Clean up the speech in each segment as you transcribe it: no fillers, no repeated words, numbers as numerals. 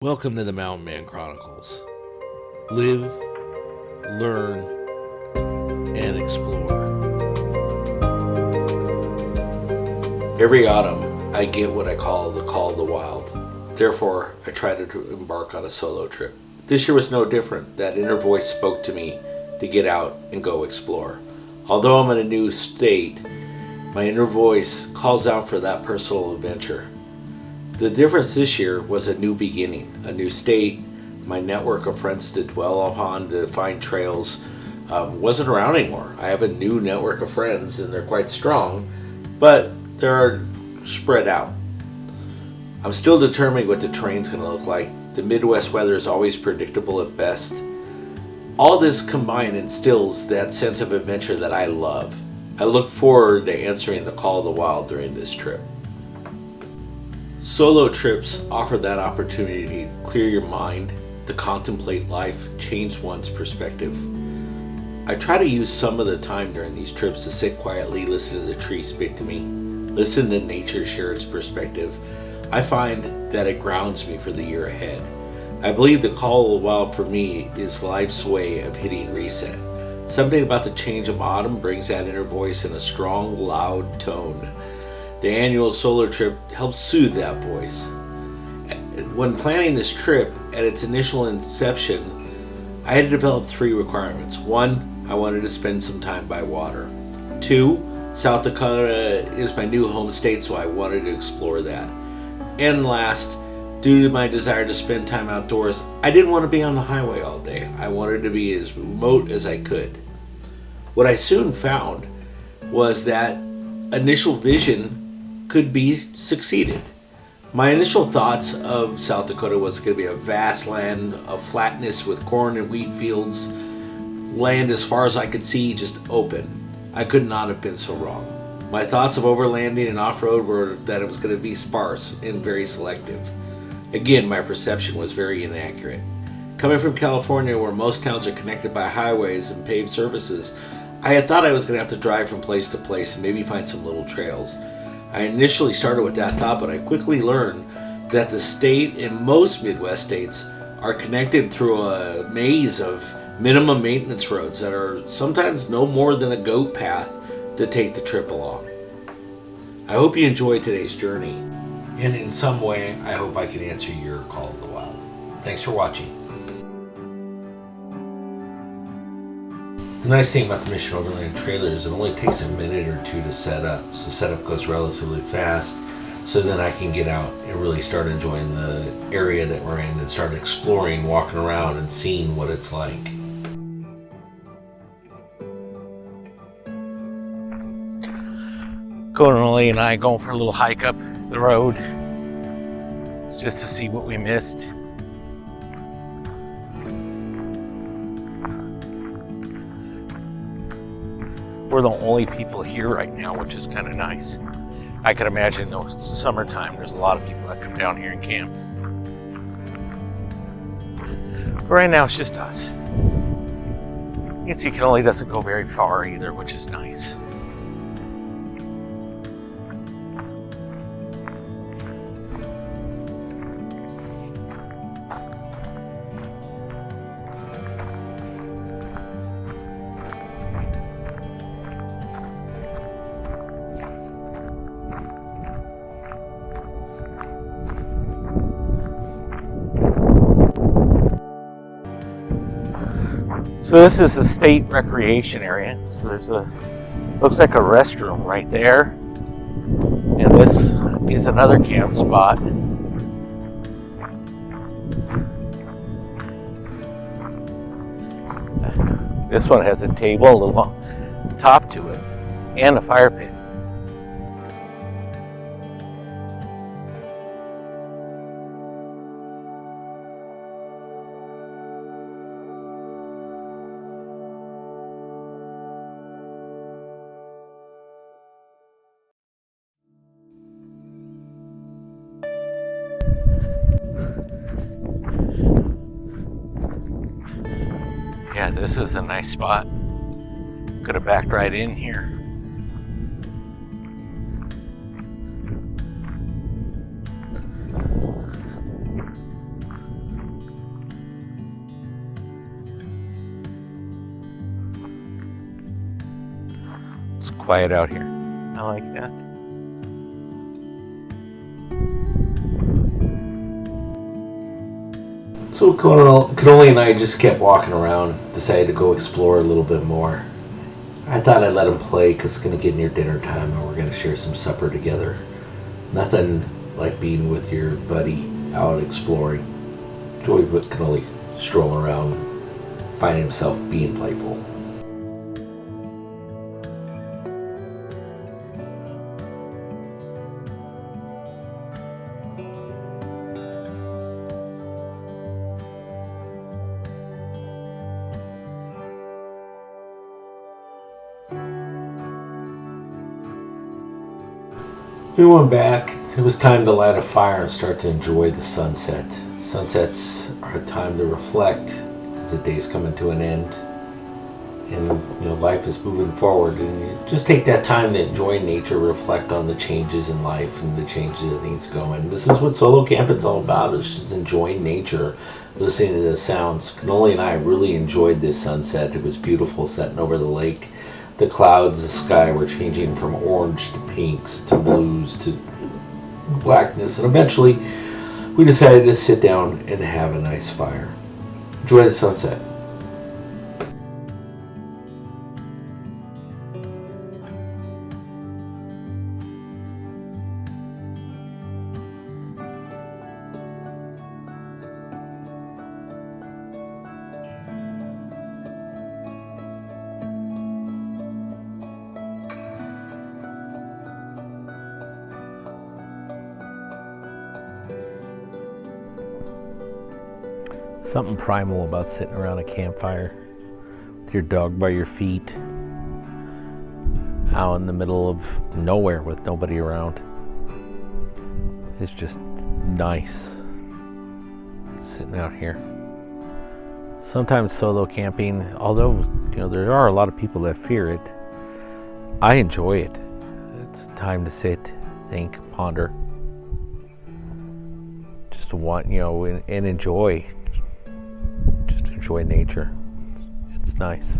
Welcome to the Mountain Man Chronicles. Live, learn, and explore. Every autumn, I get what I call the call of the wild. Therefore, I try to embark on a solo trip. This year was no different. That inner voice spoke to me to get out and go explore. Although I'm in a new state, my inner voice calls out for that personal adventure. The difference this year was a new beginning, a new state. My network of friends to dwell upon, to find trails, wasn't around anymore. I have a new network of friends, and they're quite strong, but they're spread out. I'm still determining what the terrain's going to look like. The Midwest weather is always predictable at best. All this combined instills that sense of adventure that I love. I look forward to answering the call of the wild during this trip. Solo trips offer that opportunity to clear your mind, to contemplate life, change one's perspective. I try to use some of the time during these trips to sit quietly, listen to the trees speak to me, listen to nature share its perspective. I find that it grounds me for the year ahead. I believe the call of the wild for me is life's way of hitting reset. Something about the change of autumn brings that inner voice in a strong, loud tone. The annual solo trip helps soothe that voice. When planning this trip, at its initial inception, I had to develop 3 requirements. 1, I wanted to spend some time by water. 2, South Dakota is my new home state, so I wanted to explore that. And last, due to my desire to spend time outdoors, I didn't want to be on the highway all day. I wanted to be as remote as I could. What I soon found was that initial vision could be succeeded. My initial thoughts of South Dakota was going to be a vast land of flatness with corn and wheat fields, land as far as I could see, just open. I could not have been so wrong. My thoughts of overlanding and off-road were that it was going to be sparse and very selective. Again, my perception was very inaccurate. Coming from California, where most towns are connected by highways and paved surfaces, I had thought I was going to have to drive from place to place and maybe find some little trails. I initially started with that thought, but I quickly learned that the state and most Midwest states are connected through a maze of minimum maintenance roads that are sometimes no more than a goat path to take the trip along. I hope you enjoyed today's journey, and in some way, I hope I can answer your call of the wild. Thanks for watching. The nice thing about the Mission Overland trailer is it only takes a minute or 2 to set up. So setup goes relatively fast, so then I can get out and really start enjoying the area that we're in and start exploring, walking around and seeing what it's like. Cannoli and I going for a little hike up the road just to see what we missed. We're the only people here right now, which is kind of nice. I can imagine though, it's summertime, there's a lot of people that come down here and camp. But right now it's just us. You can see Cannoli doesn't go very far either, which is nice. So this is a state recreation area. So there's looks like a restroom right there. And this is another camp spot. This one has a table, a little top to it, and a fire pit. Yeah, this is a nice spot. Could have backed right in here. It's quiet out here. I like that. So Cannoli and I just kept walking around, decided to go explore a little bit more. I thought I'd let him play because it's going to get near dinner time and we're going to share some supper together. Nothing like being with your buddy out exploring. Enjoy with Cannoli strolling around, finding himself being playful. We went back. It was time to light a fire and start to enjoy the sunset. Sunsets are a time to reflect as the day's coming to an end. And life is moving forward. And you just take that time to enjoy nature, reflect on the changes in life and the changes of things going. This is what solo camping's all about. It's just enjoying nature, listening to the sounds. Cannoli and I really enjoyed this sunset. It was beautiful, setting over the lake. The clouds, the sky were changing from orange to pinks to blues to blackness, and eventually we decided to sit down and have a nice fire. Enjoy the sunset. Something primal about sitting around a campfire with your dog by your feet out in the middle of nowhere with nobody around. It's just nice sitting out here. Sometimes solo camping, although there are a lot of people that fear it, I enjoy it. It's time to sit, think, ponder, just to want and enjoy. Enjoy nature. It's nice.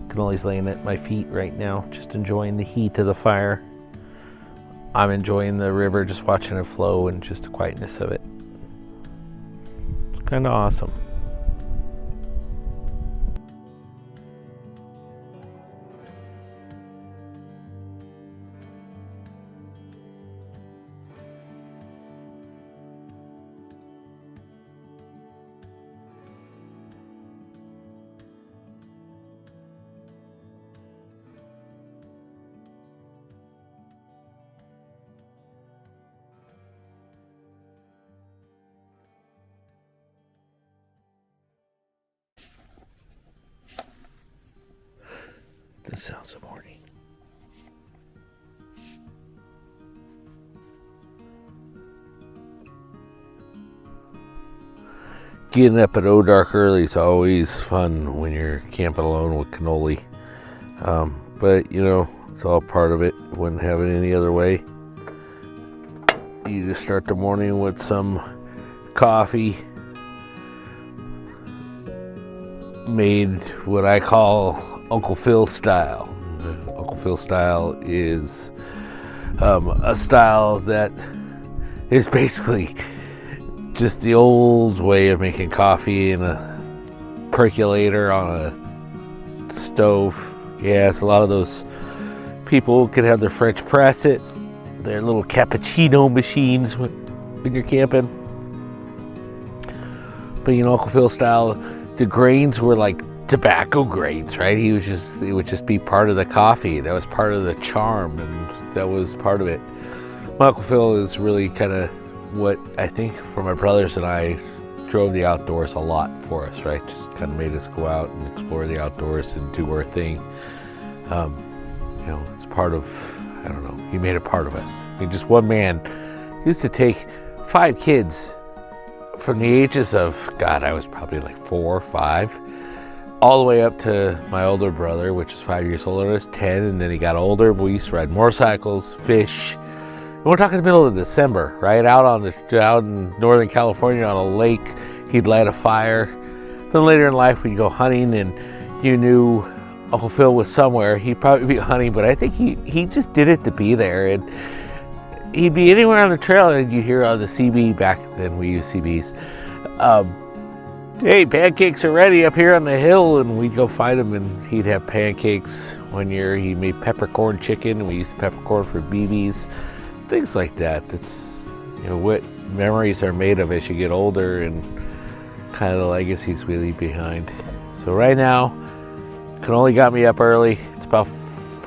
Cannoli's laying at my feet right now, just enjoying the heat of the fire. I'm enjoying the river, just watching it flow and just the quietness of it. It's kind of awesome. The sounds of morning. Getting up at dark early is always fun when you're camping alone with Cannoli. But it's all part of it. Wouldn't have it any other way. You just start the morning with some coffee made what I call Uncle Phil style. Uncle Phil style is a style that is basically just the old way of making coffee in a percolator on a stove. Yeah, it's a lot of those people can have their French press it, their little cappuccino machines when you're camping. But Uncle Phil style, the grains were like tobacco grains, right? It would just be part of the coffee. That was part of the charm, and that was part of it. My Uncle Phil is really kind of what I think for my brothers and I drove the outdoors a lot for us, right? Just kind of made us go out and explore the outdoors and do our thing. It's part of, I don't know, he made it part of us. I mean, just one man used to take 5 kids from the ages of, I was probably like 4 or 5, all the way up to my older brother, which is 5 years older than us, 10, and then he got older. We used to ride motorcycles, fish. And we're talking the middle of December, right? Out in Northern California on a lake, he'd light a fire. Then later in life, we'd go hunting, and you knew Uncle Phil was somewhere, he'd probably be hunting, but I think he just did it to be there. And he'd be anywhere on the trail, and you'd hear on the CB, back then we used CBs, hey, pancakes are ready up here on the hill, and we'd go find him, and he'd have pancakes. One year he made peppercorn chicken, and we used peppercorn for BBs, things like that. That's, you know, what memories are made of as you get older, and kind of the legacies we leave behind. So right now, Cannoli got me up early. It's about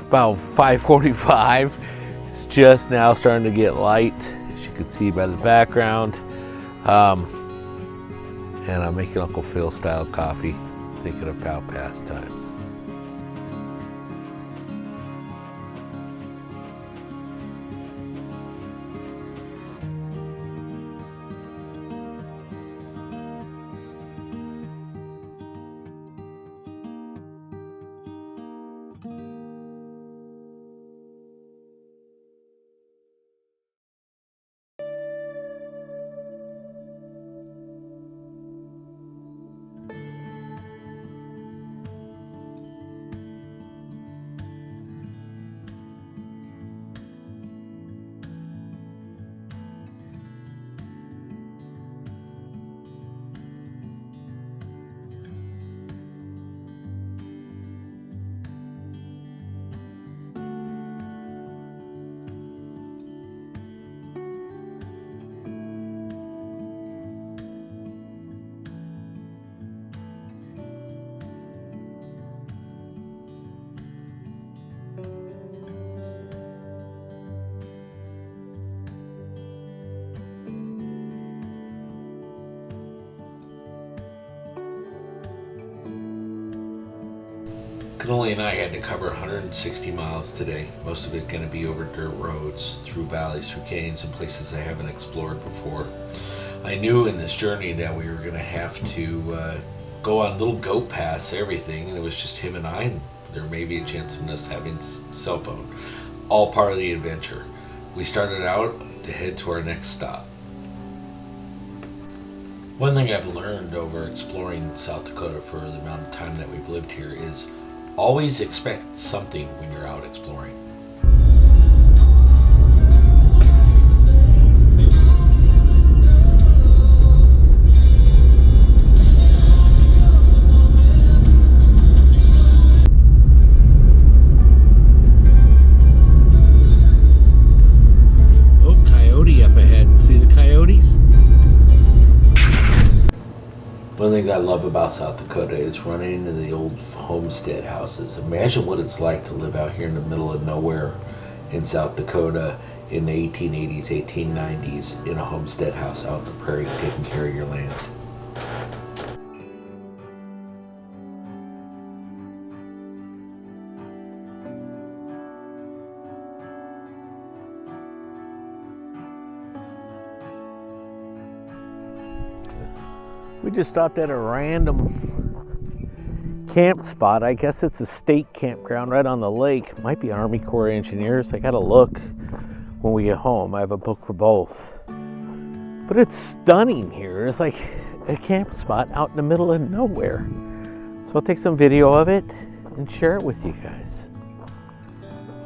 5:45. It's just now starting to get light, as you can see by the background. And I'm making Uncle Phil style coffee, thinking about past times. Cannoli and I had to cover 160 miles today, most of it going to be over dirt roads, through valleys, through canyons, and places I haven't explored before. I knew in this journey that we were going to have to go on little goat paths, everything, and it was just him and I, and there may be a chance of us having cell phone. All part of the adventure. We started out to head to our next stop. One thing I've learned over exploring South Dakota for the amount of time that we've lived here is always expect something when you're out exploring. Oh, coyote up ahead. See the coyotes? One thing I love about South Dakota is running into the old homestead houses. Imagine what it's like to live out here in the middle of nowhere in South Dakota in the 1880s, 1890s in a homestead house out in the prairie taking care of your land. We just stopped at a random camp spot. I guess it's a state campground right on the lake. Might be Army Corps of Engineers. I gotta look when we get home. I have a book for both. But it's stunning here. It's like a camp spot out in the middle of nowhere. So I'll take some video of it and share it with you guys.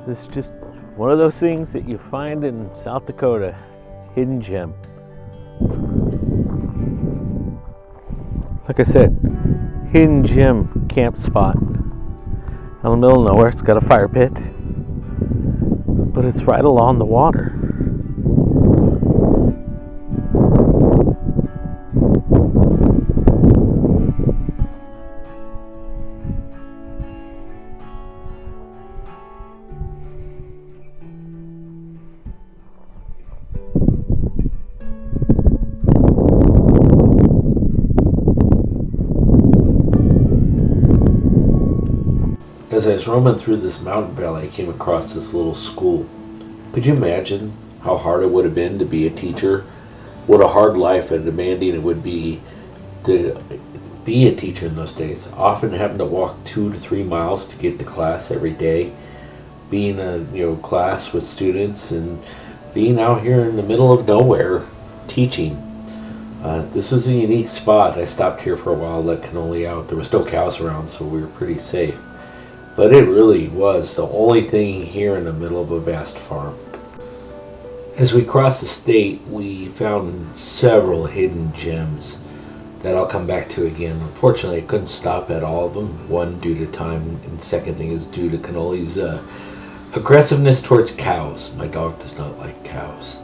This is just one of those things that you find in South Dakota. Hidden gem. Like I said, hidden gem camp spot out in the middle of nowhere. It's got a fire pit, but it's right along the water. As I was roaming through this mountain valley, I came across this little school. Could you imagine how hard it would have been to be a teacher? What a hard life and demanding it would be to be a teacher in those days. Often having to walk 2 to 3 miles to get to class every day. Being a class with students and being out here in the middle of nowhere teaching. This was a unique spot. I stopped here for a while, let Cannoli out. There was no cows around, so we were pretty safe. but it really was the only thing here in the middle of a vast farm. As we crossed the state, we found several hidden gems that I'll come back to again. Unfortunately, I couldn't stop at all of them. One, due to time, and second thing is due to Cannoli's aggressiveness towards cows. My dog does not like cows.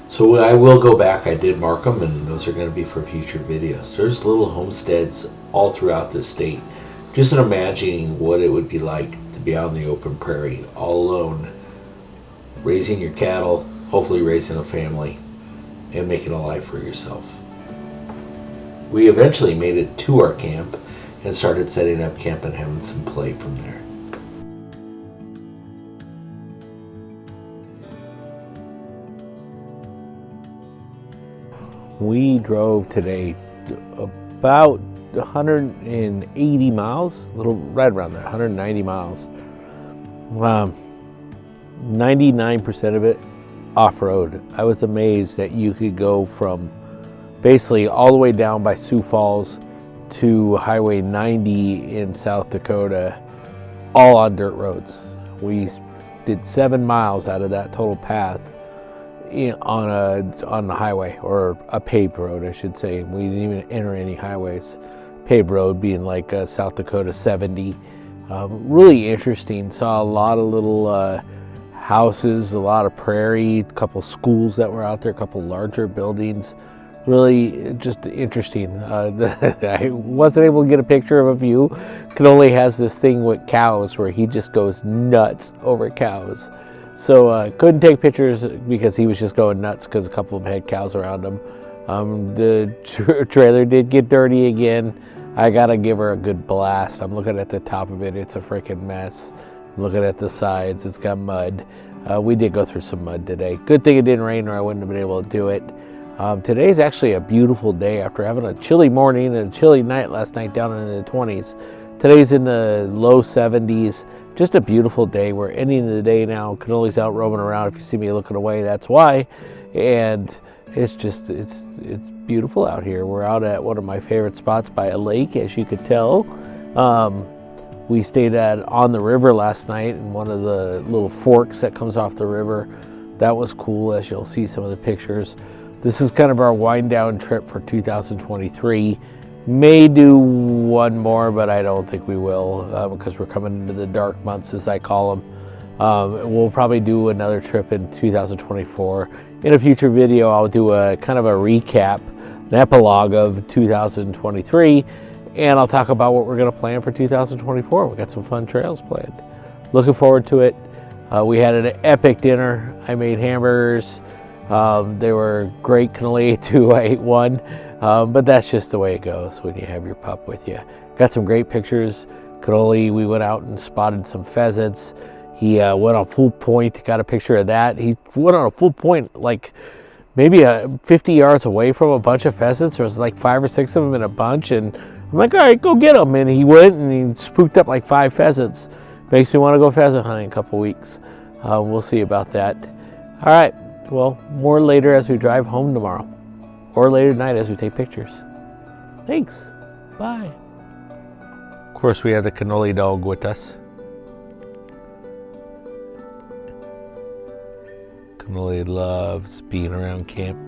So I will go back. I did mark them, and those are going to be for future videos. There's little homesteads all throughout the state. Just imagining what it would be like to be out in the open prairie, all alone, raising your cattle, hopefully raising a family, and making a life for yourself. We eventually made it to our camp and started setting up camp and having some play from there. We drove today about 180 miles, a little right around there, 190 miles. 99% of it off-road. I was amazed that you could go from basically all the way down by Sioux Falls to Highway 90 in South Dakota, all on dirt roads. We did 7 miles out of that total path on the highway, or a paved road, I should say. We didn't even enter any highways. Paved road being like South Dakota 70. Really interesting. Saw a lot of little houses, a lot of prairie, a couple schools that were out there, a couple larger buildings. Really just interesting. I wasn't able to get a picture of a few. Cannoli has this thing with cows where he just goes nuts over cows. So couldn't take pictures because he was just going nuts because a couple of them had cows around him. The trailer did get dirty again. I gotta give her a good blast. I'm looking at the top of it. It's a freaking mess. I'm looking at the sides. It's got mud. We did go through some mud today. Good thing it didn't rain or I wouldn't have been able to do it. Today's actually a beautiful day after having a chilly morning and a chilly night last night down in the 20s. Today's in the low 70s. Just a beautiful day. We're ending the day now. Cannoli's out roaming around. If you see me looking away, that's why. And it's just, it's beautiful out here. We're out at one of my favorite spots by a lake, as you could tell. We stayed on the river last night in one of the little forks that comes off the river. That was cool, as you'll see some of the pictures. This is kind of our wind down trip for 2023. May do one more, but I don't think we will because we're coming into the dark months, as I call them. We'll probably do another trip in 2024. In a future video, I'll do a kind of a recap, an epilogue of 2023, and I'll talk about what we're going to plan for 2024. We got some fun trails planned. Looking forward to it. We had an epic dinner. I made hamburgers. They were great. Cannoli ate 2, I ate 1. But that's just the way it goes when you have your pup with you. Got some great pictures. Cannoli, we went out and spotted some pheasants. He went on full point, got a picture of that. He went on a full point, like maybe 50 yards away from a bunch of pheasants. There was like 5 or 6 of them in a bunch, and I'm like, all right, go get them. And he went and he spooked up like 5 pheasants. Makes me want to go pheasant hunting in a couple weeks. We'll see about that. All right, well, more later as we drive home tomorrow, or later tonight as we take pictures. Thanks. Bye. Of course, we have the Cannoli dog with us. Cannoli loves being around camp.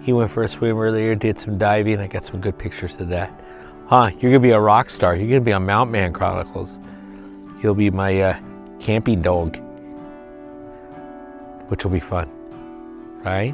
He went for a swim earlier, did some diving. I got some good pictures of that. Huh, you're gonna be a rock star. You're gonna be on Mountain Man Chronicles. You'll be my camping dog, which will be fun, right?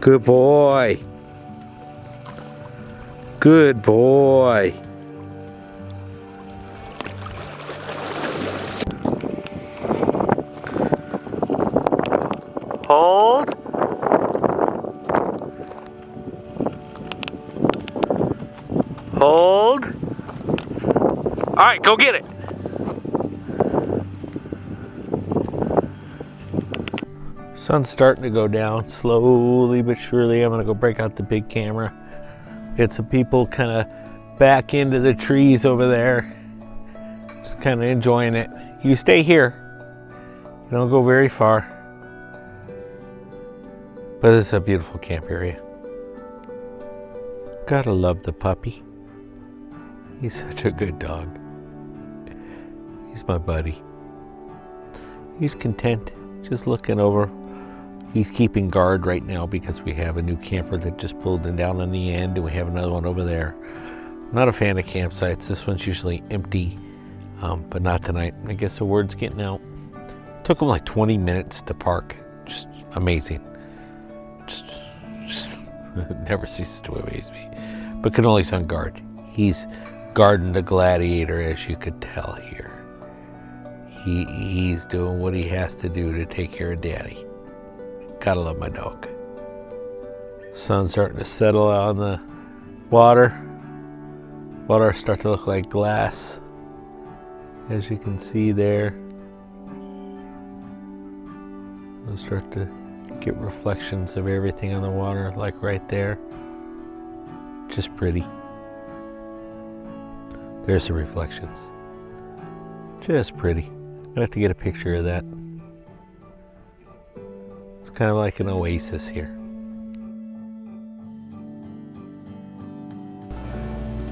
Good boy. Good boy. Hold. All right, go get it. Sun's starting to go down slowly but surely. I'm gonna go break out the big camera. Get some people kind of back into the trees over there. Just kind of enjoying it. You stay here. You don't go very far. But it's a beautiful camp area. Gotta love the puppy. He's such a good dog. He's my buddy. He's content, just looking over. He's keeping guard right now because we have a new camper that just pulled in down on the end, and we have another one over there. Not a fan of campsites. This one's usually empty, but not tonight. I guess the word's getting out. Took him like 20 minutes to park. Just amazing. Just never ceases to amaze me. But Cannoli's on guard. He's guarding the gladiator, as you could tell here. He's doing what he has to do to take care of Daddy. Gotta love my dog. Sun's starting to settle out on the water. Water starts to look like glass, as you can see there. We'll start to get reflections of everything on the water, like right there. Just pretty. There's the reflections. Just pretty. I have to get a picture of that. It's kind of like an oasis here.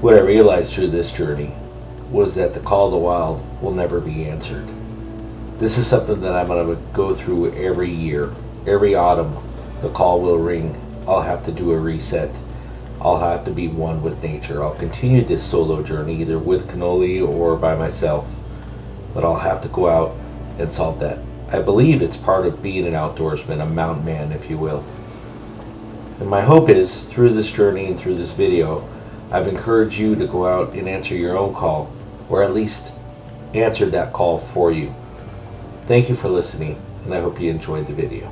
What I realized through this journey was that the call of the wild will never be answered. This is something that I'm going to go through every year. Every autumn, the call will ring. I'll have to do a reset. I'll have to be one with nature. I'll continue this solo journey either with Cannoli or by myself, but I'll have to go out and solve that. I believe it's part of being an outdoorsman, a mountain man, if you will. And my hope is, through this journey and through this video, I've encouraged you to go out and answer your own call, or at least answer that call for you. Thank you for listening, and I hope you enjoyed the video.